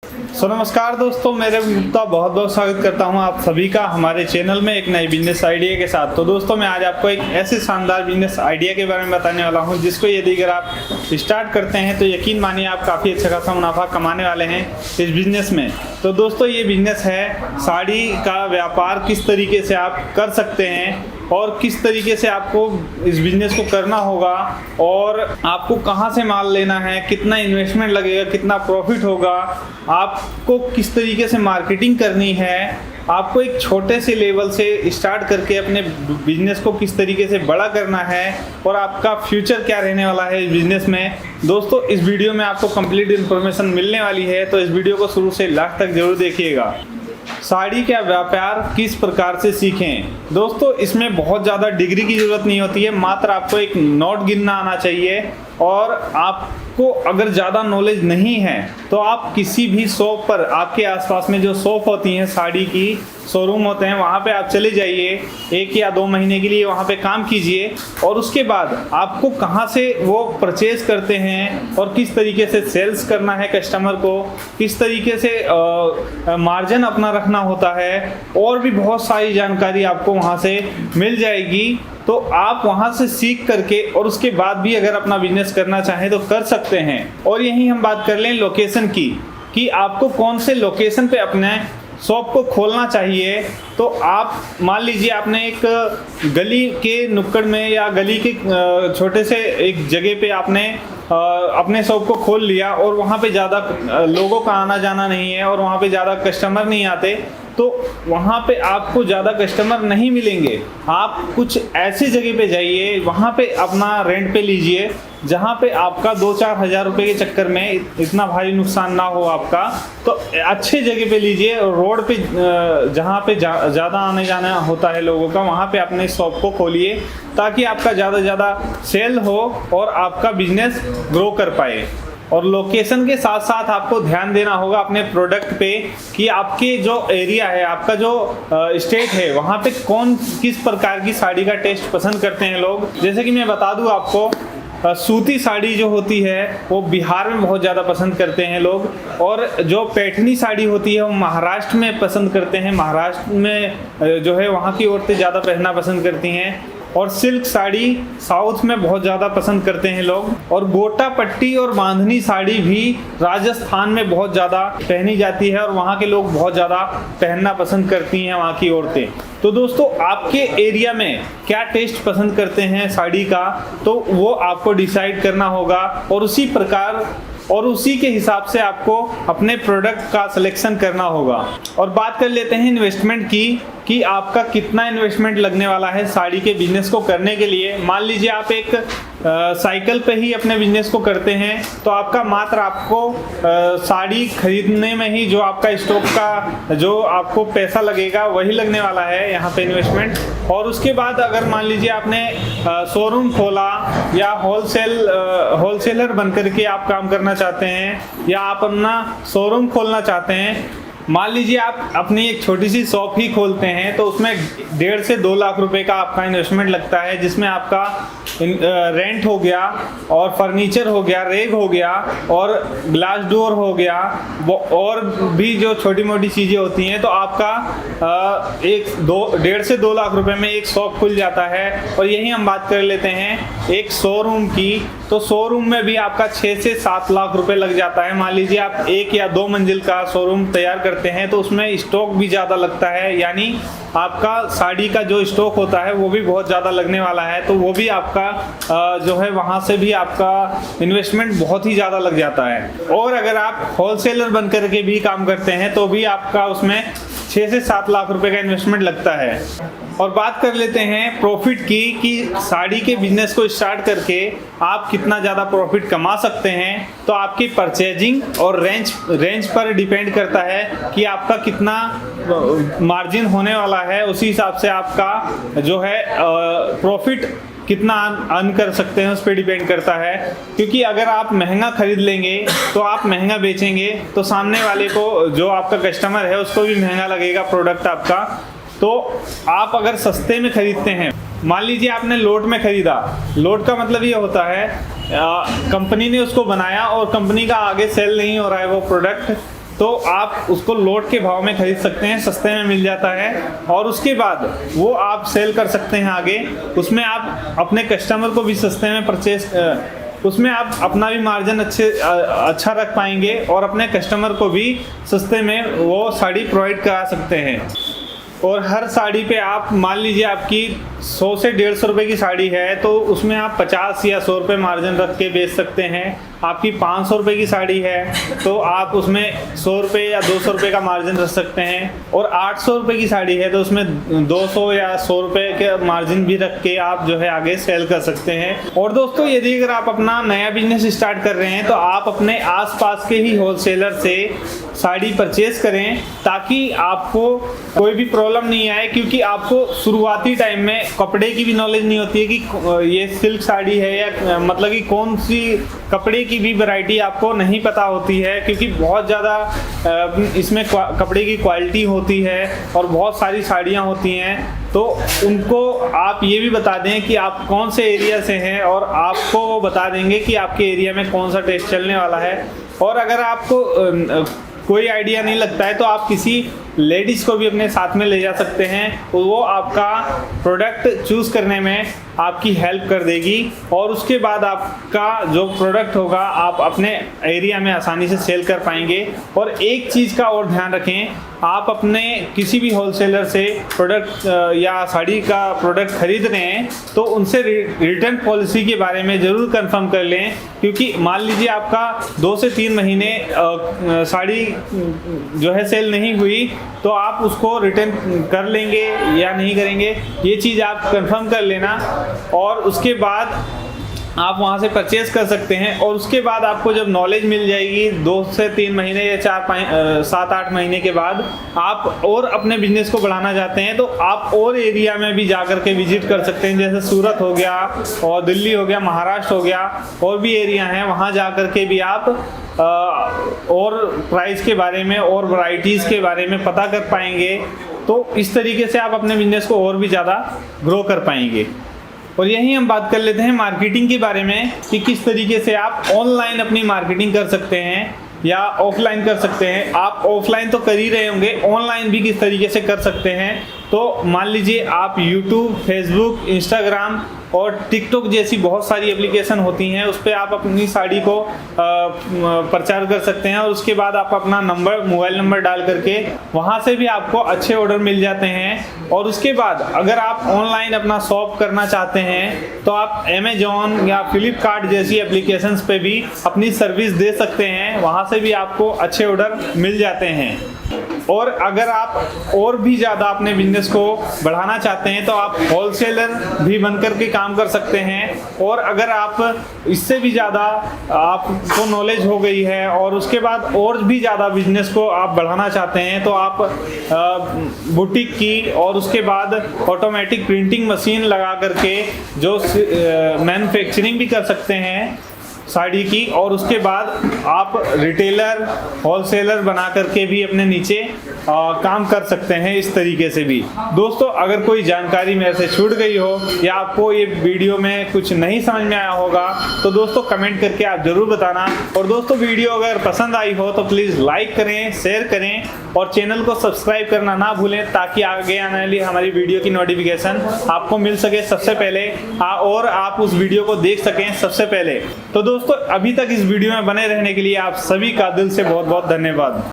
नमस्कार दोस्तों, मेरे गुप्ता बहुत बहुत स्वागत करता हूं आप सभी का हमारे चैनल में एक नई बिजनेस आइडिया के साथ। तो दोस्तों, मैं आज आपको एक ऐसे शानदार बिजनेस आइडिया के बारे में बताने वाला हूं जिसको यदि अगर आप स्टार्ट करते हैं तो यकीन मानिए आप काफ़ी अच्छा खासा मुनाफा कमाने वाले हैं इस बिज़नेस में। तो दोस्तों, ये बिज़नेस है साड़ी का व्यापार किस तरीके से आप कर सकते हैं और किस तरीके से आपको इस बिज़नेस को करना होगा और आपको कहां से माल लेना है, कितना इन्वेस्टमेंट लगेगा, कितना प्रॉफिट होगा, आपको किस तरीके से मार्केटिंग करनी है, आपको एक छोटे से लेवल से स्टार्ट करके अपने बिजनेस को किस तरीके से बड़ा करना है और आपका फ्यूचर क्या रहने वाला है इस बिजनेस में। दोस्तों, इस वीडियो में आपको कंप्लीट इन्फॉर्मेशन मिलने वाली है, तो इस वीडियो को शुरू से लास्ट तक जरूर देखिएगा। साड़ी का व्यापार किस प्रकार से सीखें। दोस्तों, इसमें बहुत ज़्यादा डिग्री की ज़रूरत नहीं होती है, मात्र आपको एक नोट गिनना आना चाहिए और आपको अगर ज़्यादा नॉलेज नहीं है तो आप किसी भी शॉप पर, आपके आसपास में जो शॉप होती हैं साड़ी की शोरूम होते हैं, वहाँ पे आप चले जाइए, 1 या 2 महीने के लिए वहाँ पे काम कीजिए और उसके बाद आपको कहाँ से वो परचेज करते हैं और किस तरीके से सेल्स करना है कस्टमर को, किस तरीके से मार्जिन अपना रखना होता है और भी बहुत सारी जानकारी आपको वहाँ से मिल जाएगी। तो आप वहाँ से सीख करके और उसके बाद भी अगर अपना बिजनेस करना चाहें तो कर सकते हैं। और यहीं हम बात कर लें लोकेशन की कि आपको कौन से लोकेशन पे अपने शॉप को खोलना चाहिए। तो आप मान लीजिए आपने एक गली के नुक्कड़ में या गली के छोटे से एक जगह पे आपने अपने शॉप को खोल लिया और वहाँ पे ज़्यादा लोगों का आना जाना नहीं है और वहाँ पे ज़्यादा कस्टमर नहीं आते, तो वहाँ पे आपको ज़्यादा कस्टमर नहीं मिलेंगे। आप कुछ ऐसी जगह पे जाइए, वहाँ पे अपना रेंट पे लीजिए जहाँ पे आपका 2-4 हज़ार रुपये के चक्कर में इतना भारी नुकसान ना हो आपका। तो अच्छे जगह पे लीजिए, रोड पे जहाँ पे ज़्यादा आने जाना होता है लोगों का, वहाँ पे अपने शॉप को खोलिए ताकि आपका ज़्यादा सेल हो और आपका बिजनेस ग्रो कर पाए। और लोकेशन के साथ साथ आपको ध्यान देना होगा अपने प्रोडक्ट पे कि आपके जो एरिया है, आपका जो स्टेट है, वहाँ पे किस प्रकार की साड़ी का टेस्ट पसंद करते हैं लोग। जैसे कि मैं बता दूँ आपको, सूती साड़ी जो होती है वो बिहार में बहुत ज़्यादा पसंद करते हैं लोग, और जो पैठनी साड़ी होती है वो महाराष्ट्र में पसंद करते हैं। महाराष्ट्र में जो है वहाँ की औरतें ज़्यादा पहनना पसंद करती हैं, और सिल्क साड़ी साउथ में बहुत ज़्यादा पसंद करते हैं लोग, और गोटा पट्टी और बांधनी साड़ी भी राजस्थान में बहुत ज़्यादा पहनी जाती है और वहाँ के लोग बहुत ज़्यादा पहनना पसंद करती हैं वहाँ की औरतें। तो दोस्तों, आपके एरिया में क्या टेस्ट पसंद करते हैं साड़ी का, तो वो आपको डिसाइड करना होगा और उसी प्रकार और उसी के हिसाब से आपको अपने प्रोडक्ट का सिलेक्शन करना होगा। और बात कर लेते हैं इन्वेस्टमेंट की कि आपका कितना इन्वेस्टमेंट लगने वाला है साड़ी के बिजनेस को करने के लिए। मान लीजिए आप एक साइकिल पे ही अपने बिजनेस को करते हैं तो आपका मात्र आपको साड़ी खरीदने में ही जो आपका स्टॉक का जो आपको पैसा लगेगा वही लगने वाला है यहाँ पे इन्वेस्टमेंट। और उसके बाद अगर मान लीजिए आपने शोरूम खोला या होलसेलर बन करके आप काम करना चाहते हैं या आप अपना शोरूम खोलना चाहते हैं, मान लीजिए आप अपनी एक छोटी सी शॉप ही खोलते हैं तो उसमें 1.5 से 2 लाख रुपए का आपका इन्वेस्टमेंट लगता है, जिसमें आपका रेंट हो गया और फर्नीचर हो गया, रेग हो गया और ग्लास डोर हो गया, वो और भी जो छोटी मोटी चीज़ें होती हैं। तो आपका 1.5 से 2 लाख रुपए में एक शॉप खुल जाता है। और यही हम बात कर लेते हैं एक शोरूम की, तो शोरूम में भी आपका 6 से 7 लाख रुपए लग जाता है। मान लीजिए आप 1 या 2 मंजिल का शोरूम तैयार करते हैं तो उसमें स्टॉक भी ज़्यादा लगता है, यानी आपका साड़ी का जो स्टॉक होता है वो भी बहुत ज़्यादा लगने वाला है। तो वो भी आपका जो है वहाँ से भी आपका इन्वेस्टमेंट बहुत ही ज़्यादा लग जाता है। और अगर आप होलसेलर बन करके भी काम करते हैं तो भी आपका उसमें 6 से 7 लाख रुपए का इन्वेस्टमेंट लगता है। और बात कर लेते हैं प्रॉफिट की कि साड़ी के बिजनेस को स्टार्ट करके आप कितना ज़्यादा प्रॉफिट कमा सकते हैं। तो आपकी परचेजिंग और रेंज पर डिपेंड करता है कि आपका कितना मार्जिन होने वाला है, उसी हिसाब से आपका जो है प्रॉफिट कितना अर्न कर सकते हैं उस पर डिपेंड करता है। क्योंकि अगर आप महंगा खरीद लेंगे तो आप महंगा बेचेंगे तो सामने वाले को, जो आपका कस्टमर है, उसको भी महंगा लगेगा प्रोडक्ट आपका। तो आप अगर सस्ते में खरीदते हैं, मान लीजिए आपने लोट में खरीदा, लोट का मतलब ये होता है कंपनी ने उसको बनाया और कंपनी का आगे सेल नहीं हो रहा है वो प्रोडक्ट, तो आप उसको लोड के भाव में खरीद सकते हैं, सस्ते में मिल जाता है। और उसके बाद वो आप सेल कर सकते हैं आगे। उसमें आप अपने कस्टमर को भी सस्ते में उसमें आप अपना भी मार्जिन अच्छा रख पाएंगे और अपने कस्टमर को भी सस्ते में वो साड़ी प्रोवाइड करा सकते हैं। और हर साड़ी पे आप मान लीजिए आपकी 100 से 150 रुपये की साड़ी है तो उसमें आप 50 या 100 रुपये मार्जिन रख के बेच सकते हैं। आपकी 500 रुपये की साड़ी है तो आप उसमें 100 रुपये या 200 रुपये का मार्जिन रख सकते हैं। और 800 रुपये की साड़ी है तो उसमें 200 या 100 रुपये के मार्जिन भी रख के आप जो है आगे सेल कर सकते हैं। और दोस्तों यदि अगर आप अपना नया बिजनेस स्टार्ट कर रहे हैं तो आप अपने आसपास के ही होलसेलर से साड़ी परचेज करें ताकि आपको कोई भी प्रॉब्लम नहीं आए, क्योंकि आपको शुरुआती टाइम में कपड़े की भी नॉलेज नहीं होती है कि ये सिल्क साड़ी है या मतलब कि कौन सी कपड़े की भी वैरायटी आपको नहीं पता होती है, क्योंकि बहुत ज़्यादा इसमें कपड़े की क्वालिटी होती है और बहुत सारी साड़ियाँ होती हैं। तो उनको आप ये भी बता दें कि आप कौन से एरिया से हैं और आपको वो बता देंगे कि आपके एरिया में कौन सा टेस्ट चलने वाला है। और अगर आपको कोई आइडिया नहीं लगता है तो आप किसी लेडीज़ को भी अपने साथ में ले जा सकते हैं, तो वो आपका प्रोडक्ट चूज़ करने में आपकी हेल्प कर देगी। और उसके बाद आपका जो प्रोडक्ट होगा आप अपने एरिया में आसानी से सेल कर पाएंगे। और एक चीज़ का और ध्यान रखें, आप अपने किसी भी होलसेलर से प्रोडक्ट या साड़ी का प्रोडक्ट खरीद रहे हैं तो उनसे रिटर्न पॉलिसी के बारे में ज़रूर कंफर्म कर लें, क्योंकि मान लीजिए आपका 2 से 3 महीने साड़ी जो है सेल नहीं हुई तो आप उसको रिटर्न कर लेंगे या नहीं करेंगे, ये चीज़ आप कंफर्म कर लेना। और उसके बाद आप वहाँ से परचेज़ कर सकते हैं। और उसके बाद आपको जब नॉलेज मिल जाएगी 2 से 3 महीने या 7-8 महीने के बाद आप और अपने बिजनेस को बढ़ाना चाहते हैं तो आप और एरिया में भी जा कर के विजिट कर सकते हैं, जैसे सूरत हो गया और दिल्ली हो गया, महाराष्ट्र हो गया, और भी एरिया हैं, वहाँ जा कर के भी आप और प्राइस के बारे में और वैरायटीज़ के बारे में पता कर पाएंगे। तो इस तरीके से आप अपने बिजनेस को और भी ज़्यादा ग्रो कर पाएंगे। और यही हम बात कर लेते हैं मार्केटिंग के बारे में कि किस तरीके से आप ऑनलाइन अपनी मार्केटिंग कर सकते हैं या ऑफलाइन कर सकते हैं। आप ऑफलाइन तो कर ही रहे होंगे, ऑनलाइन भी किस तरीके से कर सकते हैं। तो मान लीजिए आप यूट्यूब, फेसबुक, इंस्टाग्राम और टिकटॉक जैसी बहुत सारी एप्लीकेशन होती हैं, उस पर आप अपनी साड़ी को प्रचार कर सकते हैं। और उसके बाद आप अपना मोबाइल नंबर डाल करके वहाँ से भी आपको अच्छे ऑर्डर मिल जाते हैं। और उसके बाद अगर आप ऑनलाइन अपना शॉप करना चाहते हैं तो आप अमेजॉन या फ्लिपकार्ट जैसी एप्लीकेशंस पे भी अपनी सर्विस दे सकते हैं, वहाँ से भी आपको अच्छे ऑर्डर मिल जाते हैं। और अगर आप और भी ज़्यादा अपने बिजनेस को बढ़ाना चाहते हैं तो आप होलसेलर भी बनकर के काम कर सकते हैं। और अगर आप इससे भी ज़्यादा आपको नॉलेज हो गई है और उसके बाद और भी ज़्यादा बिजनेस को आप बढ़ाना चाहते हैं तो आप बुटीक की और उसके बाद ऑटोमेटिक प्रिंटिंग मशीन लगा करके जो मैन्युफैक्चरिंग भी कर सकते हैं साड़ी की। और उसके बाद आप रिटेलर, होलसेलर बना करके भी अपने नीचे काम कर सकते हैं। इस तरीके से भी दोस्तों अगर कोई जानकारी मेरे से छूट गई हो या आपको ये वीडियो में कुछ नहीं समझ में आया होगा तो दोस्तों कमेंट करके आप ज़रूर बताना। और दोस्तों वीडियो अगर पसंद आई हो तो प्लीज़ लाइक करें, शेयर करें और चैनल को सब्सक्राइब करना ना भूलें ताकि आगे आने वाली हमारी वीडियो की नोटिफिकेशन आपको मिल सके सबसे पहले और आप उस वीडियो को देख सकें सबसे पहले। तो दोस्तों अभी तक इस वीडियो में बने रहने के लिए आप सभी का दिल से बहुत बहुत धन्यवाद।